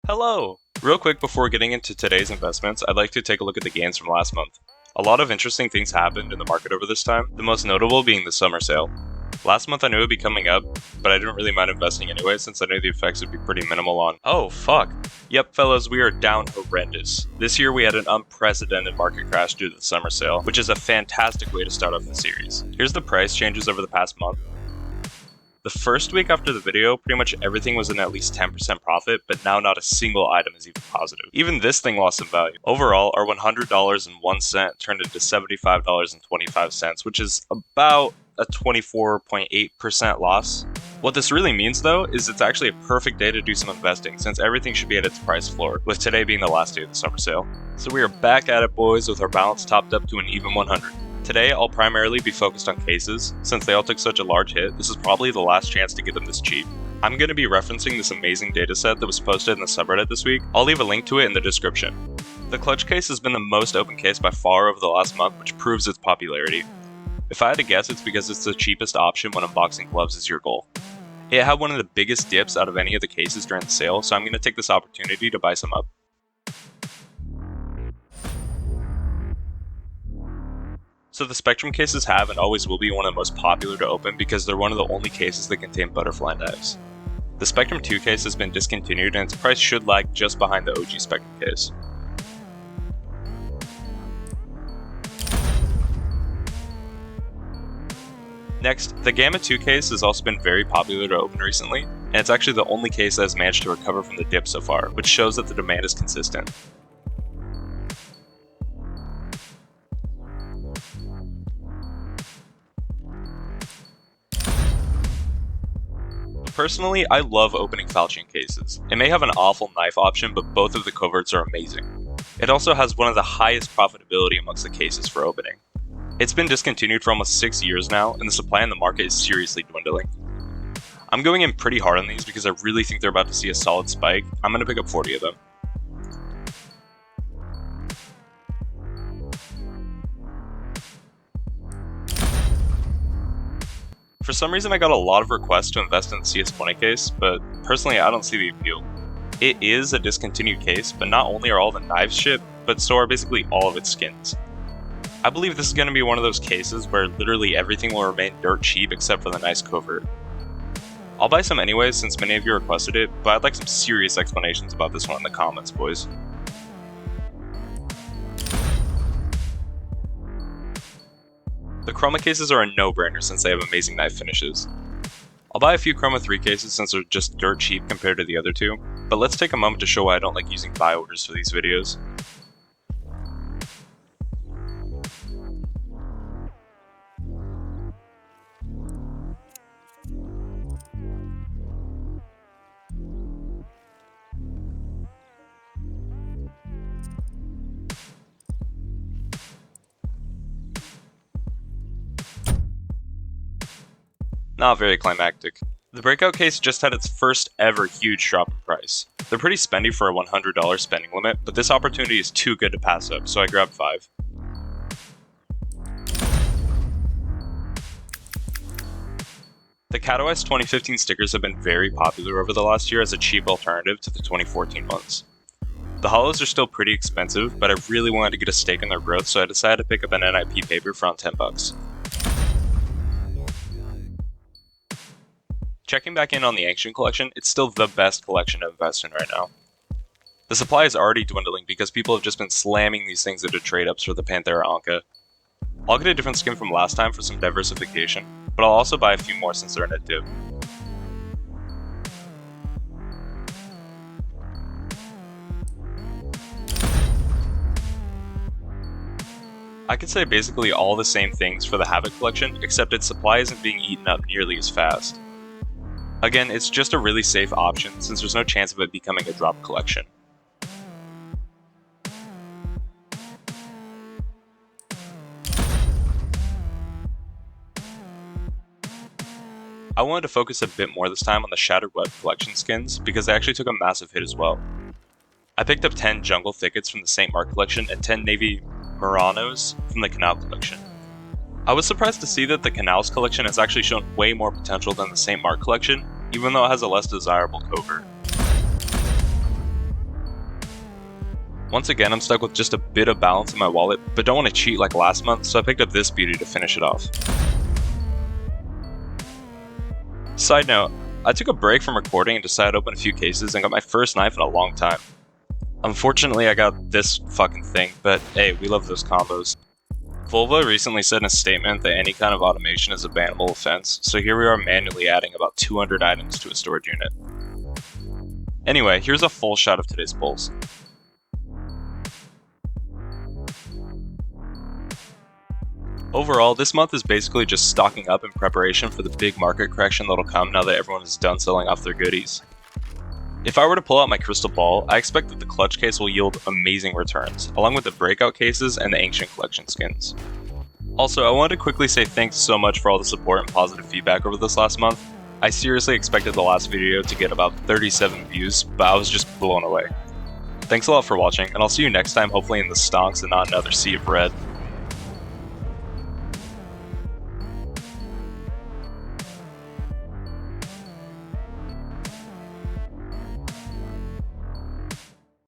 Hello! Real quick before getting into today's investments, I'd like to take a look at the gains from last month. A lot of interesting things happened in the market over this time, the most notable being the summer sale. Last month I knew it would be coming up, but I didn't really mind investing anyway since I knew the effects would be pretty minimal on— oh fuck! Yep fellas, we are down horrendous. This year we had an unprecedented market crash due to the summer sale, which is a fantastic way to start off the series. Here's the price changes over the past month. The first week after the video, pretty much everything was in at least 10% profit, but now not a single item is even positive. Even this thing lost some value. Overall, our $100.01 turned into $75.25, which is about a 24.8% loss. What this really means though, is it's actually a perfect day to do some investing, since everything should be at its price floor, with today being the last day of the summer sale. So we are back at it boys, with our balance topped up to an even 100. Today, I'll primarily be focused on cases. Since they all took such a large hit, this is probably the last chance to get them this cheap. I'm going to be referencing this amazing dataset that was posted in the subreddit this week. I'll leave a link to it in the description. The clutch case has been the most open case by far over the last month, which proves its popularity. If I had to guess, it's because it's the cheapest option when unboxing gloves is your goal. It had one of the biggest dips out of any of the cases during the sale, so I'm going to take this opportunity to buy some up. So the Spectrum cases have and always will be one of the most popular to open because they're one of the only cases that contain butterfly knives. The Spectrum 2 case has been discontinued and its price should lag just behind the OG Spectrum case. Next, the Gamma 2 case has also been very popular to open recently, and it's actually the only case that has managed to recover from the dip so far, which shows that the demand is consistent. Personally, I love opening Falchion cases. It may have an awful knife option, but both of the coverts are amazing. It also has one of the highest profitability amongst the cases for opening. It's been discontinued for almost 6 years now, and the supply in the market is seriously dwindling. I'm going in pretty hard on these because I really think they're about to see a solid spike. I'm going to pick up 40 of them. For some reason I got a lot of requests to invest in the CS20 case, but personally I don't see the appeal. It is a discontinued case, but not only are all the knives shipped, but so are basically all of its skins. I believe this is going to be one of those cases where literally everything will remain dirt cheap except for the nice covert. I'll buy some anyways since many of you requested it, but I'd like some serious explanations about this one in the comments, boys. The Chroma cases are a no-brainer since they have amazing knife finishes. I'll buy a few Chroma 3 cases since they're just dirt cheap compared to the other two, but let's take a moment to show why I don't like using buy orders for these videos. Not very climactic. The Breakout case just had its first ever huge drop in price. They're pretty spendy for a $100 spending limit, but this opportunity is too good to pass up, so I grabbed 5. The Katowice 2015 stickers have been very popular over the last year as a cheap alternative to the 2014 ones. The hollows are still pretty expensive, but I really wanted to get a stake in their growth, so I decided to pick up an NIP paper for around 10 bucks. Checking back in on the Ancient collection, it's still the best collection to invest in right now. The supply is already dwindling because people have just been slamming these things into trade-ups for the Panthera Anka. I'll get a different skin from last time for some diversification, but I'll also buy a few more since they're in a dip. I could say basically all the same things for the Havoc collection, except its supply isn't being eaten up nearly as fast. Again, it's just a really safe option since there's no chance of it becoming a drop collection. I wanted to focus a bit more this time on the Shattered Web collection skins because they actually took a massive hit as well. I picked up 10 Jungle Thickets from the St. Mark collection and 10 Navy Muranos from the Canal collection. I was surprised to see that the Canals collection has actually shown way more potential than the St. Mark collection, even though it has a less desirable covert. Once again, I'm stuck with just a bit of balance in my wallet, but don't want to cheat like last month, so I picked up this beauty to finish it off. Side note, I took a break from recording and decided to open a few cases and got my first knife in a long time. Unfortunately, I got this fucking thing, but hey, we love those combos. Volvo recently said in a statement that any kind of automation is a bannable offense, so here we are manually adding about 200 items to a storage unit. Anyway, here's a full shot of today's pulls. Overall, this month is basically just stocking up in preparation for the big market correction that'll come now that everyone is done selling off their goodies. If I were to pull out my crystal ball, I expect that the clutch case will yield amazing returns, along with the breakout cases and the ancient collection skins. Also, I wanted to quickly say thanks so much for all the support and positive feedback over this last month. I seriously expected the last video to get about 37 views, but I was just blown away. Thanks a lot for watching, and I'll see you next time, hopefully in the stonks and not another sea of red.